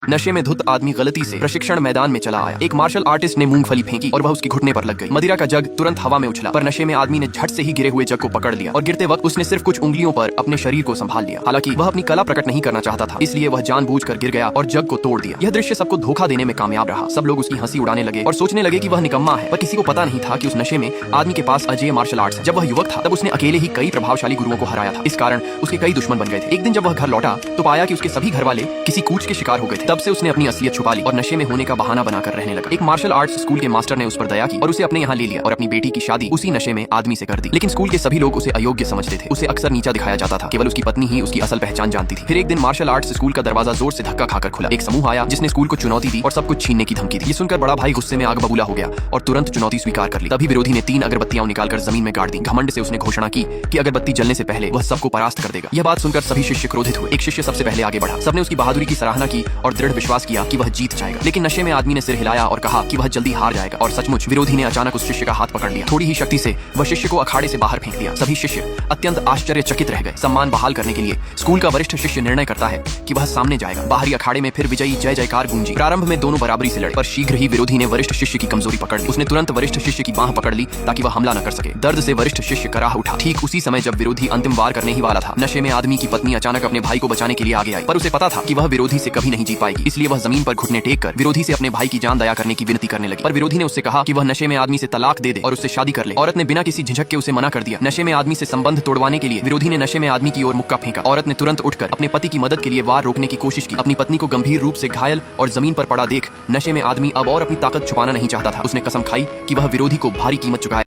नशे में धुत आदमी गलती से प्रशिक्षण मैदान में चला आया। एक मार्शल आर्टिस्ट ने मूंगफली फेंकी और वह उसके घुटने पर लग गई। मदिरा का जग तुरंत हवा में उछला, पर नशे में आदमी ने झट से ही गिरे हुए जग को पकड़ लिया और गिरते वक्त उसने सिर्फ कुछ उंगलियों पर अपने शरीर को संभाल लिया। हालांकि वह अपनी कला प्रकट नहीं करना चाहता था, इसलिए वह जानबूझकर गिर गया और जग को तोड़ दिया। यह दृश्य सबको धोखा देने में कामयाब रहा। सब लोग उसकी हंसी उड़ाने लगे और सोचने लगे कि वह निकम्मा है, पर किसी को पता नहीं था कि उस नशे में आदमी के पास अजय मार्शल आर्ट्स है। जब वह युवक था तब उसने अकेले ही कई प्रभावशाली गुरुओं को हराया था। इस कारण उसके कई दुश्मन बन गए थे। एक दिन जब वह घर लौटा तो पाया कि उसके सभी घर वाले किसी कूच के शिकार हो गए थे। तब से उसने अपनी असलियत छुपा ली और नशे में होने का बहाना बनाकर रहने लगा। एक मार्शल आर्ट्स स्कूल के मास्टर ने उस पर दया की और उसे अपने यहाँ ले लिया और अपनी बेटी की शादी उसी नशे में आदमी से कर दी। लेकिन स्कूल के सभी लोग उसे अयोग्य समझते थे। उसे अक्सर नीचा दिखाया जाता था। केवल उसकी पत्नी ही उसकी असल पहचान जानती थी। फिर एक दिन मार्शल आर्ट्स स्कूल का दरवाजा जोर से धक्का खाकर खुला। एक समूह आया जिसने स्कूल को चुनौती दी और सब कुछ छीनने की धमकी दी। ये सुनकर बड़ा भाई गुस्से में आग बबूला हो गया और तुरंत चुनौती स्वीकार कर ली। तभी विरोधी ने 3 अगरबत्तियां निकालकर जमीन में गाड़ दी। घमंड से उसने घोषणा की कि अगरबत्ती जलने से पहले वह सबको परास्त कर देगा। यह बात सुनकर सभी शिष्य क्रोधित हुए। एक शिष्य सबसे पहले आगे बढ़ा। सबने उसकी बहादुरी की सराहना की और दृढ़ विश्वास किया कि वह जीत जाएगा। लेकिन नशे में आदमी ने सिर हिलाया और कहा कि वह जल्दी हार जाएगा। और सचमुच विरोधी ने अचानक उस शिष्य का हाथ पकड़ लिया। थोड़ी ही शक्ति से वह शिष्य को अखाड़े से बाहर फेंक दिया। सभी शिष्य अत्यंत आश्चर्यचकित रह गए। सम्मान बहाल करने के लिए स्कूल का वरिष्ठ शिष्य निर्णय करता है कि वह सामने जाएगा। बाहरी अखाड़े में फिर विजयी जय जयकार गूंजी। प्रारंभ में दोनों बराबरी से लड़े, पर शीघ्र ही विरोधी ने वरिष्ठ शिष्य की कमजोरी पकड़ ली। उसने तुरंत वरिष्ठ शिष्य की बांह पकड़ ली ताकि वह हमला न कर सके। दर्द से वरिष्ठ शिष्य कराह उठा। ठीक उसी समय जब विरोधी अंतिम वार करने ही वाला था, नशे में आदमी की पत्नी अचानक अपने भाई को बचाने के लिए आगे आई। पर उसे पता था कि वह विरोधी से कभी नहीं जीत पाएगी, इसलिए वह जमीन पर घुटने टेक कर विरोधी से अपने भाई की जान दया करने की विनती करने लगी। पर विरोधी ने उससे कहा कि वह नशे में आदमी से तलाक दे दे और उससे शादी कर ले। औरत ने बिना किसी झिझक के उसे मना कर दिया। नशे में आदमी से संबंध तोड़वाने के लिए विरोधी ने नशे में आदमी की ओर मुक्का फेंका। औरत ने तुरंत उठकर अपने पति की मदद के लिए वार रोकने की कोशिश की। अपनी पत्नी को गंभीर रूप से घायल और जमीन पर पड़ा देख नशे में आदमी अब और अपनी ताकत छुपाना नहीं चाहता था। उसने कसम खाई कि वह विरोधी को भारी कीमत चुकाए।